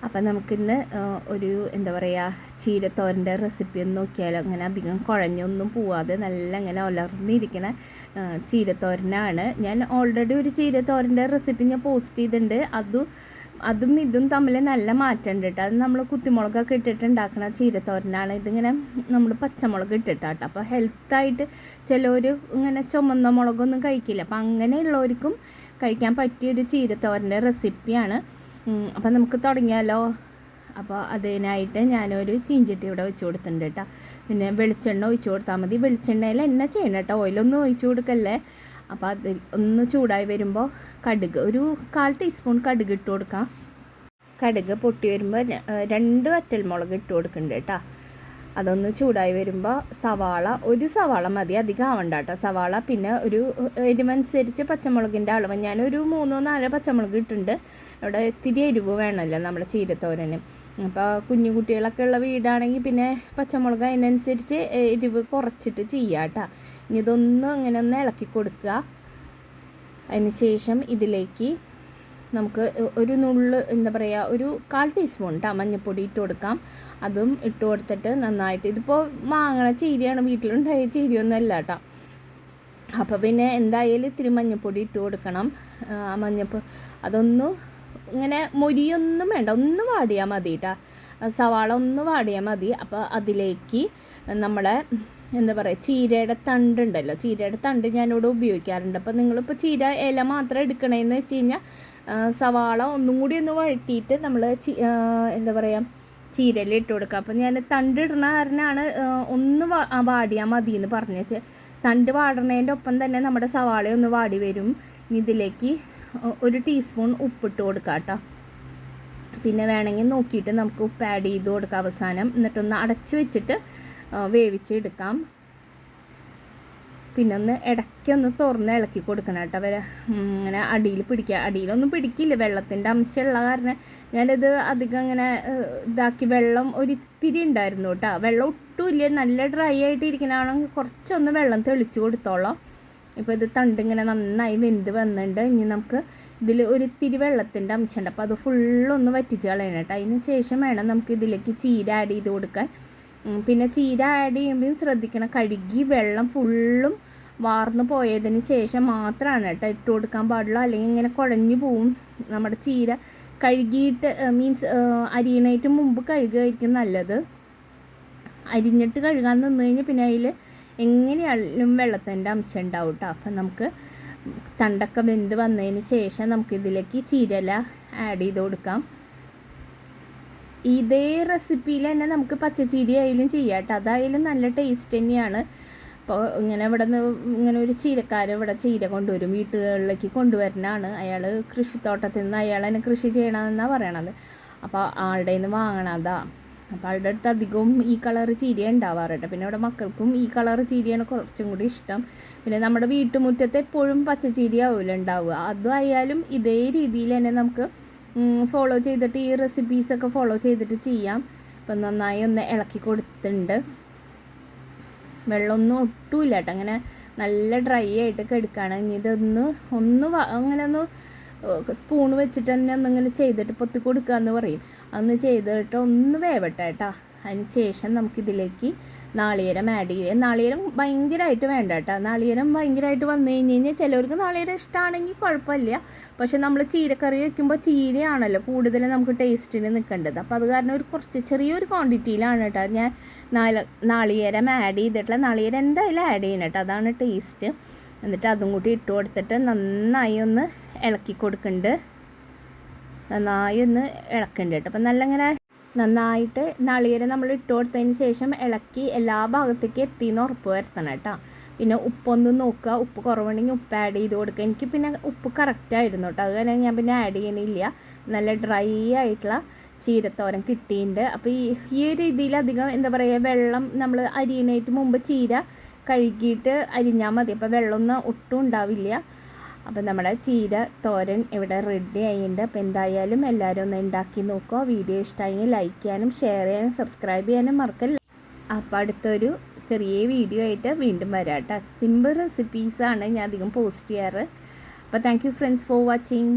അപ്പം നമുക്കിന്ന് ഒരു എന്താ പറയുക ചീരത്തോരൻ്റെ റെസിപ്പി ഒന്ന് നോക്കിയാലോ. അങ്ങനെ അധികം കുഴഞ്ഞൊന്നും പോവാതെ നല്ല ഇങ്ങനെ ഉലർന്നിരിക്കുന്ന ചീരത്തോരനാണ്. ഞാൻ ഓൾറെഡി ഒരു ചീരത്തോരൻ്റെ റെസിപ്പി ഞാൻ പോസ്റ്റ് ചെയ്തിട്ടുണ്ട്. അതും ഇതും തമ്മിൽ നല്ല മാറ്റമുണ്ട് കേട്ടോ. അത് നമ്മൾ കുത്തിമുളകൊക്കെ ഇട്ടിട്ട് ഉണ്ടാക്കുന്ന ചീരത്തോരനാണ്. ഇതിങ്ങനെ നമ്മൾ പച്ചമുളക് ഇട്ടിട്ടാട്ടോ. അപ്പോൾ ഹെൽത്തായിട്ട് ചിലവർ ഇങ്ങനെ ചുമന്ന മുളകൊന്നും കഴിക്കില്ല. അപ്പോൾ അങ്ങനെയുള്ളവർക്കും കഴിക്കാൻ പറ്റിയൊരു ചീരത്തോരൻ്റെ റെസിപ്പിയാണ്. അപ്പം നമുക്ക് തുടങ്ങിയാലോ. അപ്പോൾ അതിനായിട്ട് ഞാനൊരു ചീഞ്ചട്ടി ഇവിടെ ഒഴിച്ച് കൊടുത്തിട്ടുണ്ട് കേട്ടോ. പിന്നെ വെളിച്ചെണ്ണ ഒഴിച്ച് കൊടുത്താൽ മതി. വെളിച്ചെണ്ണയിൽ എണ്ണ ചെയ്യണം കേട്ടോ, ഓയിലൊന്നും ഒഴിച്ച് കൊടുക്കല്ലേ. അപ്പോൾ അത് ഒന്ന് ചൂടായി വരുമ്പോൾ കടുക് ഒരു 1/4 ടീസ്പൂൺ കടുക് ഇട്ട് കൊടുക്കാം. കടുക് പൊട്ടി വരുമ്പോൾ 2 വറ്റൽമുളക് ഇട്ട് കൊടുക്കുന്നുണ്ട് കേട്ടോ. അതൊന്ന് ചൂടായി വരുമ്പോൾ ഒരു സവാള മതി, അധികം ആവണ്ട കേട്ടോ സവാള. പിന്നെ ഒരു എരിവനുസരിച്ച് പച്ചമുളകിൻ്റെ അളവ് ഞാനൊരു 3-4 പച്ചമുളക് ഇട്ടിട്ടുണ്ട്. അവിടെ ഇത്തിരി എരിവ് വേണമല്ലോ നമ്മുടെ ചീരത്തോരന്. അപ്പോൾ കുഞ്ഞു കുട്ടികളൊക്കെ ഉള്ള വീടാണെങ്കിൽ പിന്നെ പച്ചമുളക് അതിനനുസരിച്ച് എരിവ് കുറച്ചിട്ട് ചെയ്യാം കേട്ടോ. ഇനി ഇതൊന്നും ഇങ്ങനെ ഒന്ന് ഇളക്കി കൊടുക്കുക. അതിന് ശേഷം ഇതിലേക്ക് നമുക്ക് ഒരു നുള്ള് എന്താ പറയുക ഒരു 1/4 ടീസ്പൂൺ കേട്ടോ മഞ്ഞൾപ്പൊടി ഇട്ട് കൊടുക്കാം. അതും ഇട്ട് കൊടുത്തിട്ട് നന്നായിട്ട്, ഇതിപ്പോൾ വാങ്ങണ ചീരയാണ്, വീട്ടിലുണ്ടായ ചീരയൊന്നും അല്ല കേട്ടോ. അപ്പോൾ പിന്നെ എന്തായാലും ഇത്തിരി മഞ്ഞൾപ്പൊടി ഇട്ട് കൊടുക്കണം. അതൊന്ന് ഇങ്ങനെ മൊരിയൊന്നും വേണ്ട, ഒന്ന് വാടിയാൽ മതി കേട്ടോ. സവാള ഒന്ന് വാടിയാൽ മതി. അപ്പോൾ അതിലേക്ക് നമ്മുടെ എന്താ പറയുക ചീരയുടെ തണ്ടുണ്ടല്ലോ, ചീരയുടെ തണ്ട് ഞാനിവിടെ ഉപയോഗിക്കാറുണ്ട്. അപ്പോൾ നിങ്ങളിപ്പോൾ ചീര ഇല മാത്രം എടുക്കണേന്ന് വെച്ച് കഴിഞ്ഞാൽ സവാള ഒന്നും കൂടി ഒന്ന് വഴറ്റിയിട്ട് നമ്മൾ എന്താ പറയുക ചീരയിൽ ഇട്ട് കൊടുക്കുക. അപ്പോൾ ഞാൻ തണ്ട് ഇടുന്ന കാരനാണ് ഒന്ന് വാടിയാൽ മതി എന്ന് പറഞ്ഞേച്ച്. തണ്ട് വാടണേൻ്റെ ഒപ്പം തന്നെ നമ്മുടെ സവാള ഒന്ന് വാടി വരും. ഇതിലേക്ക് 1 ടീസ്പൂൺ ഉപ്പിട്ട് കൊടുക്കുക കേട്ടോ. പിന്നെ വേണമെങ്കിൽ നോക്കിയിട്ട് നമുക്ക് ഉപ്പ് ആഡ് ചെയ്ത് കൊടുക്കാം അവസാനം. എന്നിട്ടൊന്ന് അടച്ച് വെച്ചിട്ട് വേവിച്ചെടുക്കാം. പിന്നെ ഒന്ന് ഇടയ്ക്കൊന്ന് തുറന്ന് ഇളക്കി കൊടുക്കണം കേട്ടോ. ഇങ്ങനെ അടിയിലൊന്നും പിടിക്കില്ല, വെള്ളത്തിൻ്റെ അംശമുള്ള കാരണം ഞാനിത് അധികം ഇങ്ങനെ ഇതാക്കി. വെള്ളം ഒരിത്തിരി ഉണ്ടായിരുന്നു കേട്ടോ, വെള്ളം ഒട്ടുമില്ല. നല്ല ഡ്രൈ ആയിട്ട് ഇരിക്കണമെങ്കിൽ കുറച്ചൊന്ന് വെള്ളം തെളിച്ച് കൊടുത്തോളാം. ഇപ്പോൾ ഇത് തണ്ടിങ്ങനെ നന്നായി വെന്ത് വന്നിട്ടുണ്ട്. ഇനി നമുക്ക് ഇതിൽ ഒരിത്തിരി വെള്ളത്തിൻ്റെ അംശമുണ്ട്, അപ്പോൾ അത് ഫുള്ളൊന്ന് വറ്റിച്ച് കളയണം കേട്ടോ. അതിന് ശേഷം വേണം നമുക്ക് ഇതിലേക്ക് ചീര ആഡ് ചെയ്ത് കൊടുക്കാൻ. പിന്നെ ചീര ആഡ് ചെയ്യുമ്പോഴും ശ്രദ്ധിക്കണം, കഴുകി വെള്ളം ഫുള്ളും വാർന്ന് പോയതിന് ശേഷം മാത്രമാണ് കേട്ടോ ഇട്ട് കൊടുക്കാൻ പാടുള്ളൂ. അല്ലെങ്കിൽ ഇങ്ങനെ കുഴഞ്ഞു പോവും. നമ്മുടെ ചീര കഴുകിയിട്ട് അരിയണേറ്റ് മുമ്പ് കഴുകുകയായിരിക്കും നല്ലത്. അരിഞ്ഞിട്ട് കഴുകാൻ നിന്ന് കഴിഞ്ഞാൽ പിന്നെ അതിൽ എങ്ങനെയായാലും വെള്ളത്തിൻ്റെ അംശം ഉണ്ടാവും കേട്ടോ. അപ്പം നമുക്ക് തണ്ടൊക്കെ വെന്ത് വന്നതിന് ശേഷം നമുക്കിതിലേക്ക് ചീരല ആഡ് ചെയ്ത് കൊടുക്കാം. ഇതേ റെസിപ്പിയിൽ തന്നെ നമുക്ക് പച്ചച്ചീര ആയാലും ചെയ്യാം കേട്ടോ. അതായാലും നല്ല ടേസ്റ്റ് തന്നെയാണ്. അപ്പോൾ ഇങ്ങനെ ഒരു ചീരക്കാരൻ ഇവിടെ ചീര കൊണ്ടുവരും, വീട്ടുകളിലേക്ക് കൊണ്ടുവരുന്നതാണ്. അയാൾ കൃഷിത്തോട്ടത്തിൽ നിന്ന് അയാൾ തന്നെ കൃഷി ചെയ്യണമെന്നാണ് പറയണത്. അപ്പോൾ ആളുടെ നിന്ന് വാങ്ങണതാ. അപ്പോൾ ആളുടെ അടുത്ത് അധികവും ഈ കളർ ചീര ഉണ്ടാവാറ് കേട്ടോ. പിന്നെ ഇവിടെ മക്കൾക്കും ഈ കളർ ചീരയാണ് കുറച്ചും കൂടി ഇഷ്ടം. പിന്നെ നമ്മുടെ വീട്ടുമുറ്റത്ത് എപ്പോഴും പച്ചച്ചീര ആവില്ല ഉണ്ടാവുക. അതുമായാലും ഇതേ രീതിയിൽ തന്നെ നമുക്ക് ഫോളോ ചെയ്തിട്ട് ഈ റെസിപ്പീസൊക്കെ ഫോളോ ചെയ്തിട്ട് ചെയ്യാം. അപ്പം നന്നായി ഒന്ന് ഇളക്കി കൊടുത്തിട്ടുണ്ട്. വെള്ളമൊന്നും ഒട്ടുമില്ല കേട്ടോ, അങ്ങനെ നല്ല ഡ്രൈ ആയിട്ട് എടുക്കുകയാണ്. ഇനി ഇതൊന്ന് അങ്ങനെ ഒന്ന് സ്പൂൺ വെച്ചിട്ട് തന്നെ ഒന്നിങ്ങനെ ചെയ്തിട്ട് പൊത്തി കൊടുക്കുക എന്ന് പറയും. അതൊന്ന് ചെയ്തിട്ട് ഒന്ന് വേവട്ടെ കേട്ടോ. അതിന് ശേഷം നമുക്കിതിലേക്ക് നാളികേരം ആഡ് ചെയ്യുക. നാളികേരം ഭയങ്കരമായിട്ട് വേണ്ട കേട്ടോ. നാളികേരം ഭയങ്കരമായിട്ട് വന്നു കഴിഞ്ഞാൽ ചിലവർക്ക് നാളികേരം ഇഷ്ടമാണെങ്കിൽ കുഴപ്പമില്ല. പക്ഷെ നമ്മൾ ചീരക്കറി വയ്ക്കുമ്പോൾ ചീരയാണല്ലോ കൂടുതൽ നമുക്ക് ടേസ്റ്റിന് നിൽക്കേണ്ടത്. അപ്പോൾ അത് കാരണം ചെറിയൊരു ക്വാണ്ടിറ്റിയിലാണ് കേട്ടോ ഞാൻ നാളികേരം ആഡ് ചെയ്തിട്ടുള്ള. നാളികേരം എന്തായാലും ആഡ് ചെയ്യണം കേട്ടോ, അതാണ് ടേസ്റ്റ്. എന്നിട്ട് അതും കൂടി ഇട്ട് കൊടുത്തിട്ട് നന്നായി ഒന്ന് ഇളക്കി കൊടുക്കുന്നുണ്ട്. അപ്പം നന്നായിട്ട് നാളികേരം നമ്മൾ ഇട്ട് കൊടുത്തതിന് ശേഷം ഇളക്കി എല്ലാ ഭാഗത്തേക്ക് എത്തിയെന്ന് ഉറപ്പ് വരുത്തണം കേട്ടോ. പിന്നെ ഉപ്പൊന്ന് നോക്കുക, ഉപ്പ് കുറവുണ്ടെങ്കിൽ ഉപ്പ് ആഡ് ചെയ്ത് കൊടുക്കുക. എനിക്ക് പിന്നെ ഉപ്പ് കറക്റ്റായിരുന്നു കേട്ടോ, അത് കാരണം ഞാൻ പിന്നെ ആഡ് ചെയ്യണില്ല. നല്ല ഡ്രൈ ആയിട്ടുള്ള ചീരത്തോരൻ കിട്ടിയിട്ടുണ്ട്. അപ്പോൾ ഈ ഒരു രീതിയിൽ അധികം എന്താ പറയുക, വെള്ളം നമ്മൾ അരിയണേറ്റ് മുമ്പ് ചീര കഴുകിയിട്ട് അരിഞ്ഞാൽ മതി. അപ്പോൾ വെള്ളമൊന്നും ഒട്ടും ഉണ്ടാവില്ല. അപ്പം നമ്മുടെ ചീര തോരൻ ഇവിടെ റെഡി ആയിട്ടുണ്ട്. അപ്പോൾ എന്തായാലും എല്ലാവരും ഒന്ന് ഉണ്ടാക്കി നോക്കുക. വീഡിയോ ഇഷ്ടമായെങ്കിൽ ലൈക്ക് ചെയ്യാനും ഷെയർ ചെയ്യാനും സബ്സ്ക്രൈബ് ചെയ്യാനും മറക്കല്ല. അപ്പോൾ അടുത്തൊരു ചെറിയ വീഡിയോ ആയിട്ട് വീണ്ടും വരാം കേട്ടോ. സിമ്പിൾ റെസിപ്പീസാണ് ഞാൻ അധികം പോസ്റ്റ് ചെയ്യാറ്. അപ്പോൾ thank you friends for watching.